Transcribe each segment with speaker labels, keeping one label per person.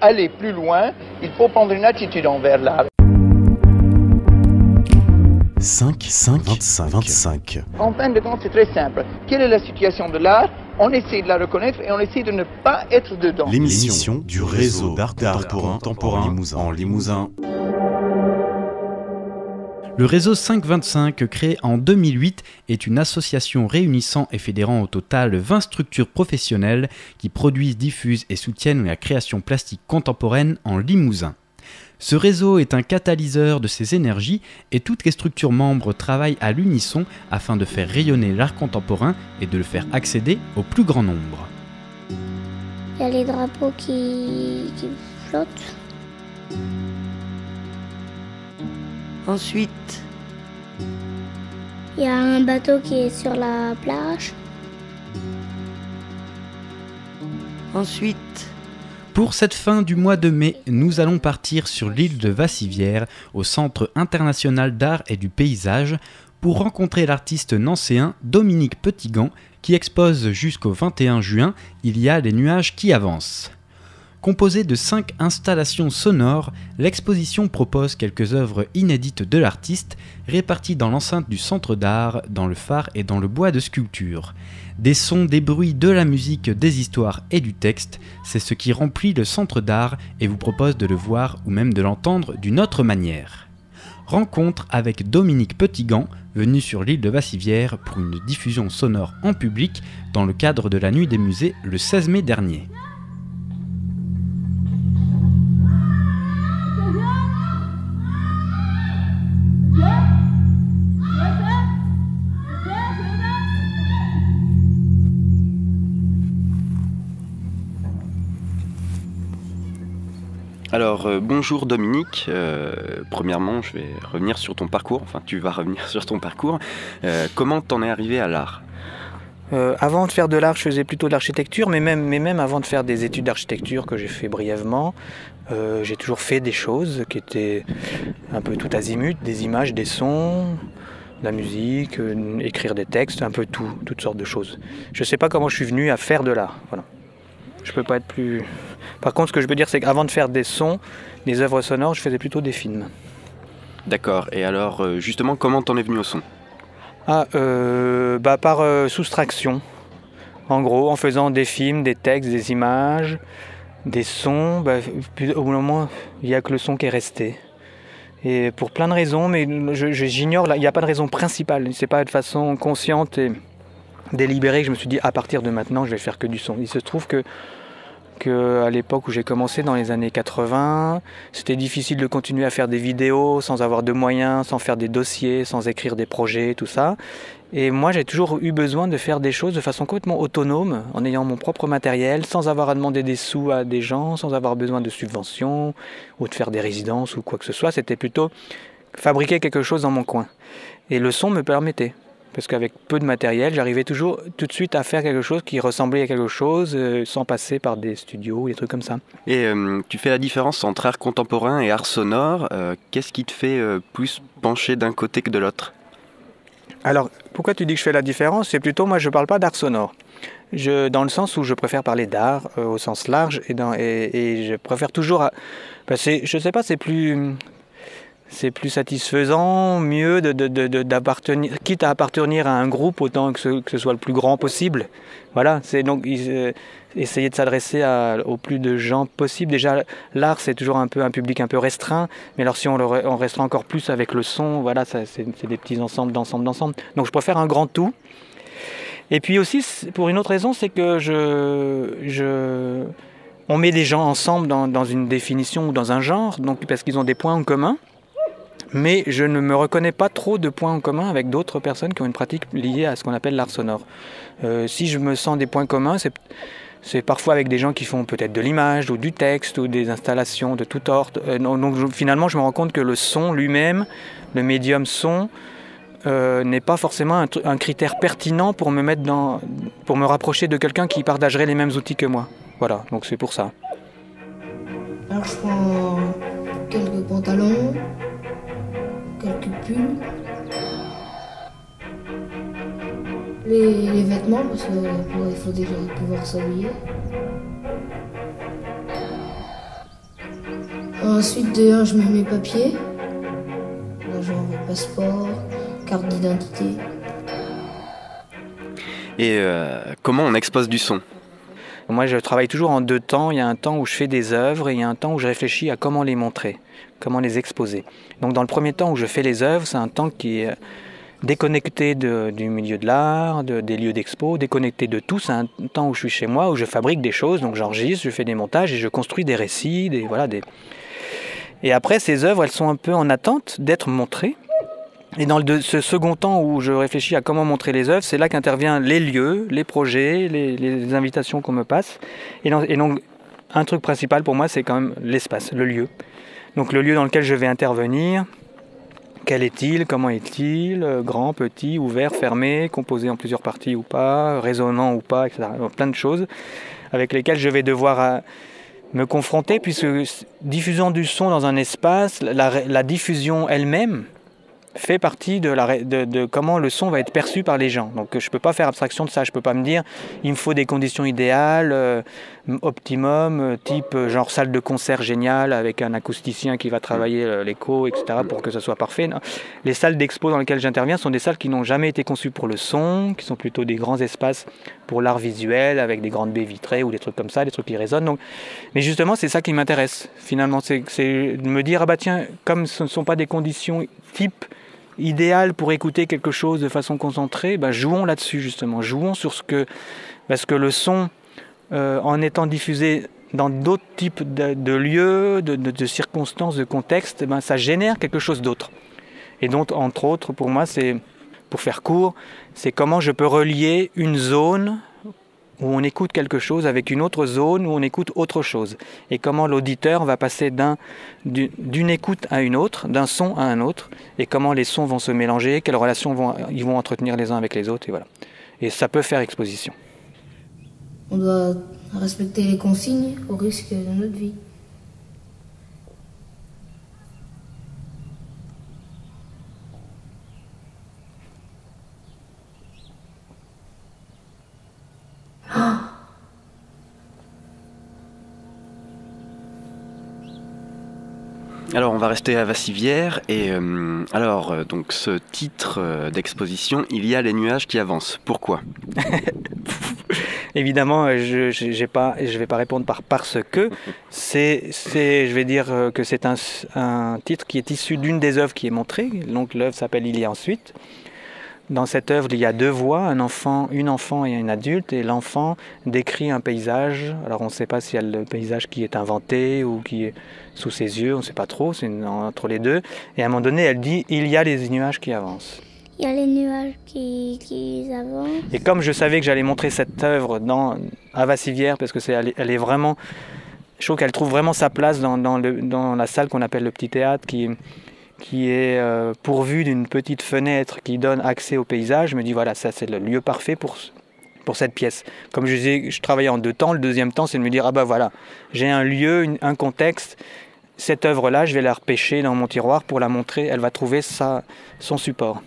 Speaker 1: aller plus loin, il faut prendre une attitude envers l'art.
Speaker 2: 25.
Speaker 1: En fin de compte, c'est très simple. Quelle est la situation de l'art? On essaie de la reconnaître et on essaie de ne pas être dedans.
Speaker 2: L'émission du réseau d'art contemporain en Limousin.
Speaker 3: Le réseau 525, créé en 2008, est une association réunissant et fédérant au total 20 structures professionnelles qui produisent, diffusent et soutiennent la création plastique contemporaine en Limousin. Ce réseau est un catalyseur de ces énergies et toutes les structures membres travaillent à l'unisson afin de faire rayonner l'art contemporain et de le faire accéder au plus grand nombre.
Speaker 4: Il y a les drapeaux qui flottent.
Speaker 5: Ensuite,
Speaker 4: Il y a un bateau qui est sur la plage.
Speaker 5: ensuite,
Speaker 3: Pour cette fin du mois de mai, nous allons partir sur l'île de Vassivière, au Centre international d'art et du paysage, pour rencontrer l'artiste nancéen Dominique Petitgand, qui expose jusqu'au 21 juin « Il y a des nuages qui avancent ». Composée de 5 installations sonores, l'exposition propose quelques œuvres inédites de l'artiste, réparties dans l'enceinte du centre d'art, dans le phare et dans le bois de sculpture. Des sons, des bruits, de la musique, des histoires et du texte, c'est ce qui remplit le centre d'art et vous propose de le voir ou même de l'entendre d'une autre manière. Rencontre avec Dominique Petitgand, venu sur l'île de Vassivière pour une diffusion sonore en public dans le cadre de la Nuit des musées le 16 mai dernier.
Speaker 6: Alors, bonjour Dominique. Premièrement, je vais revenir sur ton parcours. Enfin, tu vas revenir sur ton parcours. Comment t'en es arrivé à l'art ?
Speaker 7: Avant de faire de l'art, je faisais plutôt de l'architecture, mais même avant de faire des études d'architecture que j'ai fait brièvement, j'ai toujours fait des choses qui étaient un peu tout azimut, des images, des sons, de la musique, écrire des textes, un peu toutes sortes de choses. Je ne sais pas comment je suis venu à faire de l'art. Voilà. Je peux pas être plus... Par contre, ce que je peux dire, c'est qu'avant de faire des sons, des œuvres sonores, je faisais plutôt des films.
Speaker 6: D'accord. Et alors, justement, comment t'en es venu au son ?
Speaker 7: Par soustraction. En gros, en faisant des films, des textes, des images, des sons, au bout d'un moment, il n'y a que le son qui est resté. Et pour plein de raisons, mais j'ignore, il n'y a pas de raison principale. C'est pas de façon consciente et délibérée que je me suis dit, à partir de maintenant, je vais faire que du son. Il se trouve que à l'époque où j'ai commencé, dans les années 80, c'était difficile de continuer à faire des vidéos sans avoir de moyens, sans faire des dossiers, sans écrire des projets, tout ça. Et moi, j'ai toujours eu besoin de faire des choses de façon complètement autonome, en ayant mon propre matériel, sans avoir à demander des sous à des gens, sans avoir besoin de subventions ou de faire des résidences ou quoi que ce soit. C'était plutôt fabriquer quelque chose dans mon coin. Et le son me permettait. Parce qu'avec peu de matériel, j'arrivais toujours tout de suite à faire quelque chose qui ressemblait à quelque chose sans passer par des studios ou des trucs comme ça.
Speaker 6: Et tu fais la différence entre art contemporain et art sonore. Qu'est-ce qui te fait plus pencher d'un côté que de l'autre ?
Speaker 7: Alors, pourquoi tu dis que je fais la différence ? C'est plutôt, moi je ne parle pas d'art sonore. Dans le sens où je préfère parler d'art au sens large et je préfère toujours... je ne sais pas, c'est plus satisfaisant, mieux d'appartenir, quitte à appartenir à un groupe, autant que ce soit le plus grand possible. Voilà, c'est donc essayer de s'adresser au plus de gens possible. Déjà, l'art, c'est toujours un public un peu restreint, mais alors si on restreint encore plus avec le son, voilà, c'est des petits ensembles. Donc je préfère un grand tout. Et puis aussi, pour une autre raison, c'est que on met des gens ensemble dans une définition ou dans un genre, donc parce qu'ils ont des points en commun. Mais je ne me reconnais pas trop de points en commun avec d'autres personnes qui ont une pratique liée à ce qu'on appelle l'art sonore. Si je me sens des points communs, c'est parfois avec des gens qui font peut-être de l'image ou du texte ou des installations de tout ordre. Donc finalement, je me rends compte que le son lui-même, le médium son, n'est pas forcément un critère pertinent pour me rapprocher de quelqu'un qui partagerait les mêmes outils que moi. Voilà, donc c'est pour ça.
Speaker 8: Alors je prends quelques pantalons, quelques pulls, les vêtements parce qu'il faut déjà pouvoir s'habiller. Ensuite, dehors, je mets mes papiers. Genre passeport, carte d'identité.
Speaker 6: Et comment on expose du son?
Speaker 7: Moi, je travaille toujours en 2 temps. Il y a un temps où je fais des œuvres et il y a un temps où je réfléchis à comment les montrer, comment les exposer. Donc dans le premier temps où je fais les œuvres, c'est un temps qui est déconnecté du milieu de l'art, des lieux d'expo, déconnecté de tout. C'est un temps où je suis chez moi, où je fabrique des choses, donc j'enregistre, je fais des montages et je construis des récits, Et après, ces œuvres, elles sont un peu en attente d'être montrées. Et dans ce second temps où je réfléchis à comment montrer les œuvres, c'est là qu'interviennent les lieux, les projets, les invitations qu'on me passe. Et donc, un truc principal pour moi, c'est quand même l'espace, le lieu. Donc le lieu dans lequel je vais intervenir, quel est-il, comment est-il, grand, petit, ouvert, fermé, composé en plusieurs parties ou pas, résonnant ou pas, etc. Donc, plein de choses avec lesquelles je vais devoir me confronter, puisque diffusion du son dans un espace, la diffusion elle-même fait partie de comment le son va être perçu par les gens. Donc je ne peux pas faire abstraction de ça, je ne peux pas me dire il me faut des conditions idéales, optimum, type genre salle de concert géniale avec un acousticien qui va travailler l'écho, etc. pour que ça soit parfait. Non. Les salles d'expo dans lesquelles j'interviens sont des salles qui n'ont jamais été conçues pour le son, qui sont plutôt des grands espaces pour l'art visuel avec des grandes baies vitrées ou des trucs comme ça, des trucs qui résonnent. Donc, mais justement, c'est ça qui m'intéresse finalement, c'est de me dire ah bah tiens, comme ce ne sont pas des conditions type idéal pour écouter quelque chose de façon concentrée, jouons là-dessus justement, jouons sur parce que le son, en étant diffusé dans d'autres types de lieux, de circonstances, de contextes, ça génère quelque chose d'autre. Et donc, entre autres, pour moi, c'est, pour faire court, c'est comment je peux relier une zone où on écoute quelque chose avec une autre zone où on écoute autre chose. Et comment l'auditeur va passer d'une écoute à une autre, d'un son à un autre, et comment les sons vont se mélanger, quelles relations ils vont entretenir les uns avec les autres, et voilà. Et ça peut faire exposition.
Speaker 8: On doit respecter les consignes au risque de notre vie.
Speaker 6: Alors on va rester à Vassivière et donc ce titre d'exposition, il y a les nuages qui avancent. Pourquoi?
Speaker 7: Évidemment, je vais pas répondre parce que je vais dire que c'est un titre qui est issu d'une des œuvres qui est montrée. Donc l'œuvre s'appelle Il y a ensuite. Dans cette œuvre, il y a 2 voix, une enfant et une adulte, et l'enfant décrit un paysage. Alors on ne sait pas s'il y a le paysage qui est inventé ou qui est sous ses yeux, on ne sait pas trop, c'est entre les deux. Et à un moment donné, elle dit « il y a les nuages qui avancent ».
Speaker 4: Il y a les nuages qui avancent.
Speaker 7: Et comme je savais que j'allais montrer cette œuvre à Vassivière, parce que elle est vraiment, je trouve qu'elle trouve vraiment sa place dans la salle qu'on appelle le petit théâtre, qui est pourvu d'une petite fenêtre qui donne accès au paysage. Je me dis voilà, ça c'est le lieu parfait pour cette pièce. Comme je disais, je travaillais en 2 temps. Le deuxième temps, c'est de me dire ah bah voilà, j'ai un lieu, un contexte. Cette œuvre-là, je vais la repêcher dans mon tiroir pour la montrer. Elle va trouver son support.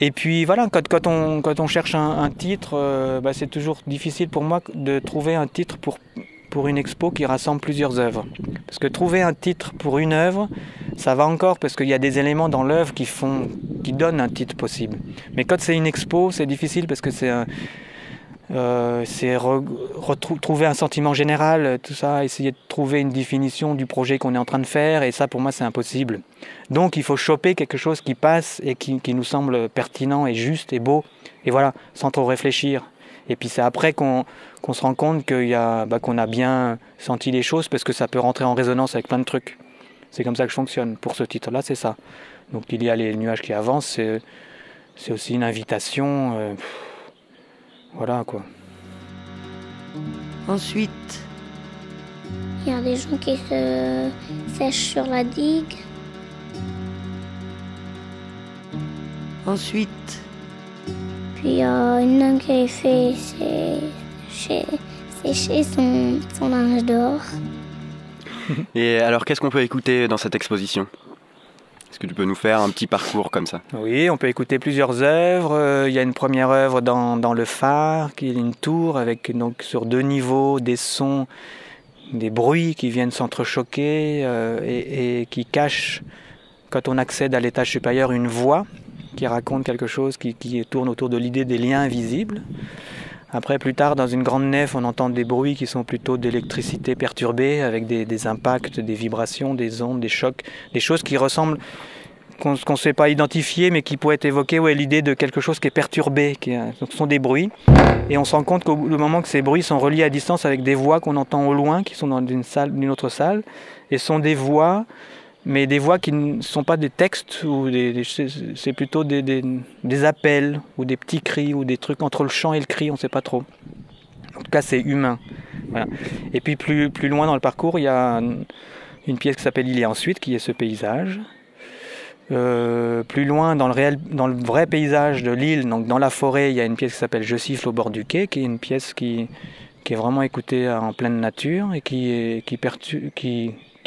Speaker 7: Et puis voilà, quand on cherche un titre, c'est toujours difficile pour moi de trouver un titre pour une expo qui rassemble plusieurs œuvres. Parce que trouver un titre pour une œuvre, ça va encore parce qu'il y a des éléments dans l'œuvre qui donnent un titre possible. Mais quand c'est une expo, c'est difficile parce que trouver un sentiment général, tout ça, essayer de trouver une définition du projet qu'on est en train de faire, et ça pour moi c'est impossible. Donc il faut choper quelque chose qui passe et qui nous semble pertinent et juste et beau, et voilà, sans trop réfléchir. Et puis c'est après qu'on se rend compte qu'on a bien senti les choses, parce que ça peut rentrer en résonance avec plein de trucs. C'est comme ça que je fonctionne. Pour ce titre-là, c'est ça. Donc il y a les nuages qui avancent, c'est aussi une invitation. Voilà quoi.
Speaker 5: Ensuite,
Speaker 4: Il y a des gens qui se sèchent sur la digue.
Speaker 5: Ensuite,
Speaker 4: Puis il y a une nonne qui a fait sécher son linge dehors.
Speaker 6: Et alors, qu'est-ce qu'on peut écouter dans cette exposition? Est-ce que tu peux nous faire un petit parcours comme ça?
Speaker 7: Oui, on peut écouter plusieurs œuvres. Il y a une première œuvre dans le phare, qui est une tour avec donc sur 2 niveaux des sons des bruits qui viennent s'entrechoquer et qui cachent, quand on accède à l'étage supérieur, une voix qui raconte quelque chose, qui tourne autour de l'idée des liens invisibles. Après, plus tard, dans une grande nef, on entend des bruits qui sont plutôt d'électricité perturbée, avec des impacts, des vibrations, des ondes, des chocs, des choses qui ressemblent, qu'on ne sait pas identifier, mais qui pourraient évoquer l'idée de quelque chose qui est perturbé. Ce sont des bruits. Et on se rend compte qu'au moment que ces bruits sont reliés à distance avec des voix qu'on entend au loin, qui sont dans d'une autre salle, et sont des voix, mais des voix qui ne sont pas des textes, ou c'est plutôt des appels, ou des petits cris, ou des trucs entre le chant et le cri, on ne sait pas trop. En tout cas, c'est humain. Voilà. Et puis plus loin dans le parcours, il y a une pièce qui s'appelle « Il y a ensuite », qui est ce paysage. Plus loin, dans le vrai paysage de l'île, donc dans la forêt, il y a une pièce qui s'appelle « Je siffle au bord du quai », qui est une pièce qui est vraiment écoutée en pleine nature et qui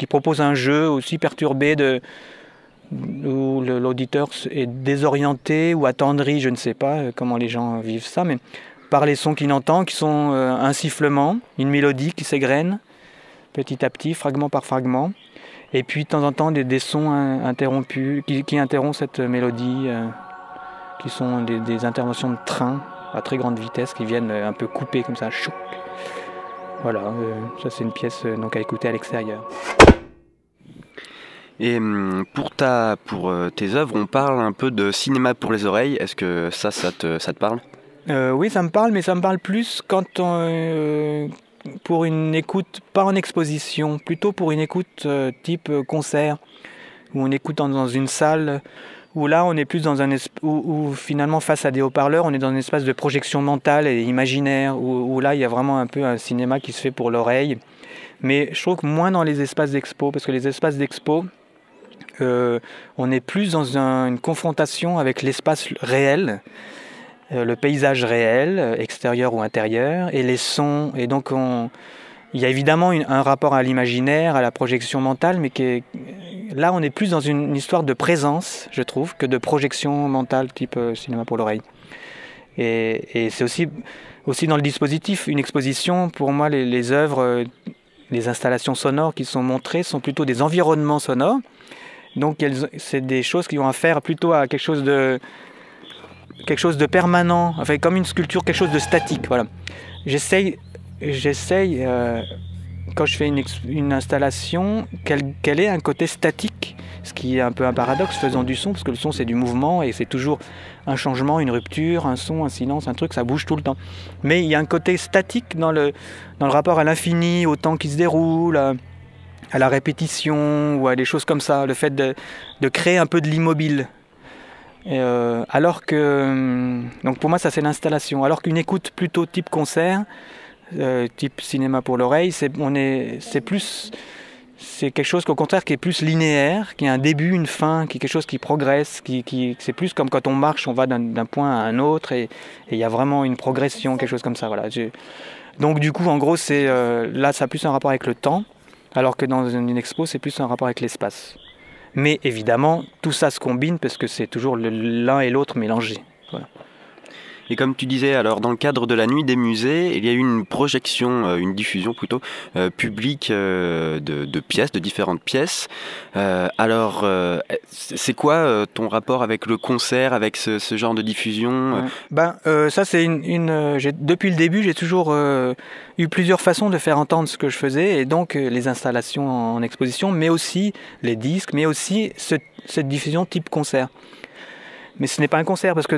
Speaker 7: propose un jeu aussi perturbé où l'auditeur est désorienté ou attendri, je ne sais pas comment les gens vivent ça, mais par les sons qu'il entend, qui sont un sifflement, une mélodie qui s'égrène petit à petit, fragment par fragment, et puis de temps en temps des sons interrompus qui interrompent cette mélodie, qui sont des interventions de train à très grande vitesse qui viennent un peu couper comme ça, chouc. Voilà, ça c'est une pièce donc à écouter à l'extérieur.
Speaker 6: Et pour tes œuvres, on parle un peu de cinéma pour les oreilles. Est-ce que ça te parle ?
Speaker 7: Oui, ça me parle, mais ça me parle plus quand pour une écoute, pas en exposition, plutôt pour une écoute type concert, où on écoute dans une salle, où là on est plus dans où finalement face à des haut-parleurs, on est dans un espace de projection mentale et imaginaire, où là il y a vraiment un peu un cinéma qui se fait pour l'oreille. Mais je trouve que moins dans les espaces d'expo, parce que les espaces d'expo, on est plus dans une confrontation avec l'espace réel, le paysage réel, extérieur ou intérieur, et les sons. Et donc il y a évidemment un rapport à l'imaginaire, à la projection mentale, mais là on est plus dans une histoire de présence, je trouve, que de projection mentale type cinéma pour l'oreille. Et c'est aussi dans le dispositif. Une exposition, pour moi, les œuvres, les installations sonores qui sont montrées sont plutôt des environnements sonores. Donc c'est des choses qui ont affaire plutôt à quelque chose de permanent, enfin comme une sculpture, quelque chose de statique. Voilà. J'essaye quand je fais une installation, qu'elle ait un côté statique, ce qui est un peu un paradoxe faisant du son, parce que le son c'est du mouvement et c'est toujours un changement, une rupture, un son, un silence, un truc, ça bouge tout le temps. Mais il y a un côté statique dans le rapport à l'infini, au temps qui se déroule, à la répétition ou à des choses comme ça, le fait de créer un peu de l'immobile. Alors que, donc pour moi ça c'est l'installation, alors qu'une écoute plutôt type concert, type cinéma pour l'oreille, c'est quelque chose qu'au contraire qui est plus linéaire, qui a un début, une fin, qui est quelque chose qui progresse, c'est plus comme quand on marche, on va d'un point à un autre et il y a vraiment une progression, quelque chose comme ça. Voilà. Donc du coup en gros là ça a plus un rapport avec le temps, alors que dans une expo c'est plus un rapport avec l'espace. Mais évidemment tout ça se combine parce que c'est toujours l'un et l'autre mélangés. Voilà.
Speaker 6: Et comme tu disais, alors dans le cadre de la nuit des musées, il y a eu une projection, une diffusion plutôt publique de pièces, de différentes pièces. Alors, c'est quoi ton rapport avec le concert, avec ce genre de diffusion ?
Speaker 7: Ça c'est depuis le début, j'ai toujours eu plusieurs façons de faire entendre ce que je faisais, et donc les installations en exposition, mais aussi les disques, mais aussi cette diffusion type concert. Mais ce n'est pas un concert parce que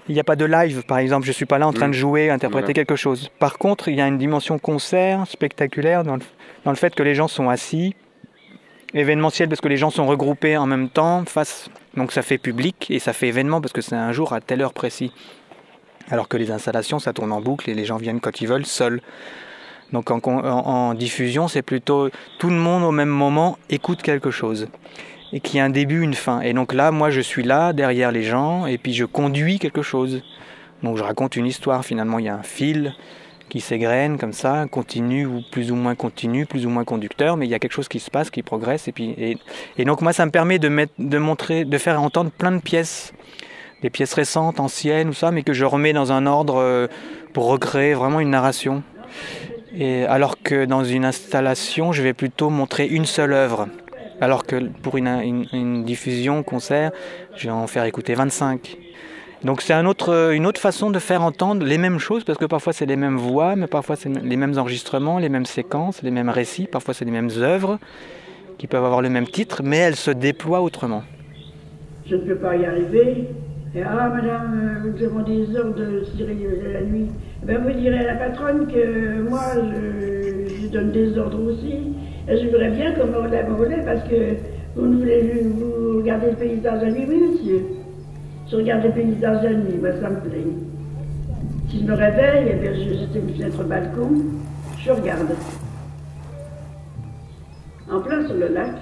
Speaker 7: il n'y a pas de live, par exemple. Je ne suis pas là en train de jouer, interpréter quelque chose. Par contre, il y a une dimension concert, spectaculaire, dans le fait que les gens sont assis, événementiel parce que les gens sont regroupés en même temps, donc ça fait public et ça fait événement parce que c'est un jour à telle heure précis. Alors que les installations, ça tourne en boucle et les gens viennent quand ils veulent, seuls. Donc en diffusion, c'est plutôt tout le monde au même moment écoute quelque chose. Et qui a un début, une fin. Et donc là, moi, je suis là, derrière les gens, et puis je conduis quelque chose. Donc je raconte une histoire, finalement, il y a un fil qui s'égrène comme ça, continu ou moins continu, plus ou moins conducteur, mais il y a quelque chose qui se passe, qui progresse. Et donc moi, ça me permet de faire entendre plein de pièces, des pièces récentes, anciennes, ou ça, mais que je remets dans un ordre pour recréer vraiment une narration. Et alors que dans une installation, je vais plutôt montrer une seule œuvre. Alors que pour une diffusion, concert, je vais en faire écouter 25. Donc c'est une autre façon de faire entendre les mêmes choses, parce que parfois c'est les mêmes voix, mais parfois c'est les mêmes enregistrements, les mêmes séquences, les mêmes récits, parfois c'est les mêmes œuvres qui peuvent avoir le même titre, mais elles se déploient autrement.
Speaker 9: Je ne peux pas y arriver. Et, ah madame, vous demandez des heures de cirer de la nuit. Ben, vous direz à la patronne que moi je donne des ordres aussi. Et je voudrais bien qu'on me relève parce que vous regardez le paysage la nuit, oui monsieur. Je regarde le paysage la nuit, moi ça me plaît. Si je me réveille, eh bien, j'étais une fenêtre balcon, je regarde. En plein sur le lac.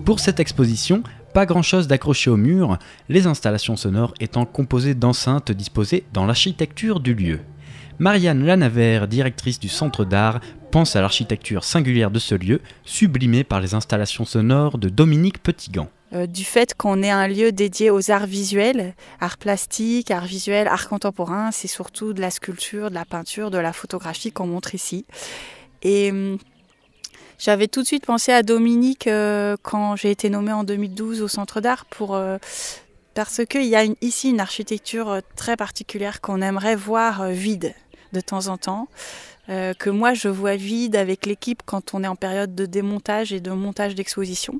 Speaker 3: Pour cette exposition, pas grand-chose d'accroché au mur, les installations sonores étant composées d'enceintes disposées dans l'architecture du lieu. Marianne Lanavert, directrice du Centre d'Art, pense à l'architecture singulière de ce lieu, sublimée par les installations sonores de Dominique Petitgan.
Speaker 10: Du fait qu'on ait un lieu dédié aux arts visuels, arts plastiques, arts visuels, arts contemporains, c'est surtout de la sculpture, de la peinture, de la photographie qu'on montre ici. Et j'avais tout de suite pensé à Dominique quand j'ai été nommée en 2012 au Centre d'Art parce qu'il y a ici une architecture très particulière qu'on aimerait voir vide de temps en temps, que moi je vois vide avec l'équipe quand on est en période de démontage et de montage d'exposition.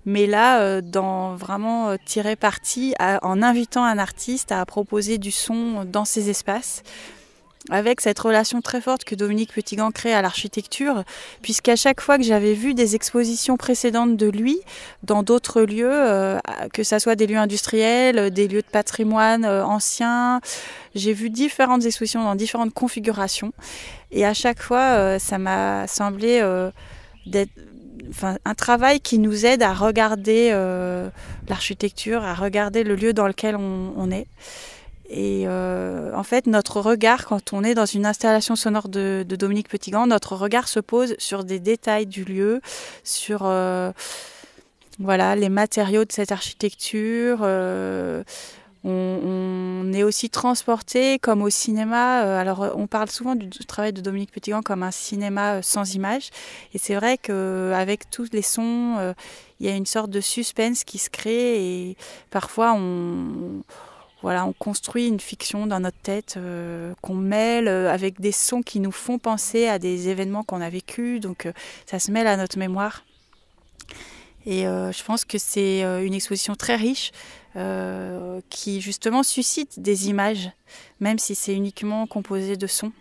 Speaker 10: Mais là, dans vraiment tirer parti en invitant un artiste à proposer du son dans ces espaces, avec cette relation très forte que Dominique Petitgan crée à l'architecture, puisqu'à chaque fois que j'avais vu des expositions précédentes de lui dans d'autres lieux, que ça soit des lieux industriels, des lieux de patrimoine anciens, j'ai vu différentes expositions dans différentes configurations, et à chaque fois ça m'a semblé d'être un travail qui nous aide à regarder l'architecture, à regarder le lieu dans lequel on est. Et en fait, notre regard, quand on est dans une installation sonore de Dominique Petitgan, notre regard se pose sur des détails du lieu, sur les matériaux de cette architecture. On est aussi transporté comme au cinéma. Alors, on parle souvent du travail de Dominique Petitgan comme un cinéma sans image. Et c'est vrai qu'avec tous les sons, il y a une sorte de suspense qui se crée. Et parfois, on construit une fiction dans notre tête qu'on mêle avec des sons qui nous font penser à des événements qu'on a vécus. Donc ça se mêle à notre mémoire. Et je pense que c'est une exposition très riche qui justement suscite des images, même si c'est uniquement composé de sons.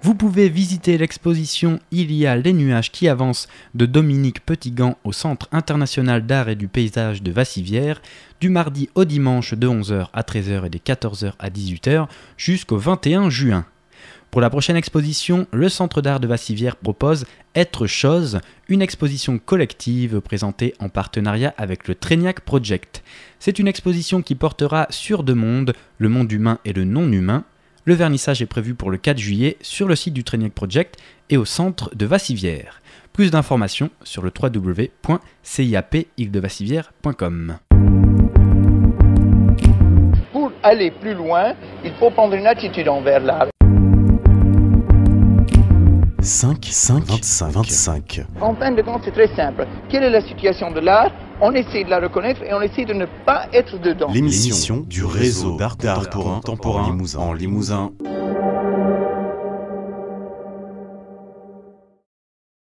Speaker 3: Vous pouvez visiter l'exposition « Il y a les nuages qui avancent » de Dominique Petitgan au Centre international d'art et du paysage de Vassivière du mardi au dimanche de 11h à 13h et de 14h à 18h jusqu'au 21 juin. Pour la prochaine exposition, le Centre d'art de Vassivière propose « Être chose », une exposition collective présentée en partenariat avec le Traignac Project. C'est une exposition qui portera sur deux mondes, le monde humain et le non-humain. Le vernissage est prévu pour le 4 juillet sur le site du Traignac Project et au centre de Vassivière. Plus d'informations sur le www.ciapîle-de-vassivière.com.
Speaker 1: Pour aller plus loin, il faut prendre une attitude envers l'art.
Speaker 2: 25.
Speaker 1: En fin de compte, c'est très simple. Quelle est la situation de l'art? On essaie de la reconnaître et on essaie de ne pas être dedans.
Speaker 2: L'émission du réseau d'art contemporain en Limousin.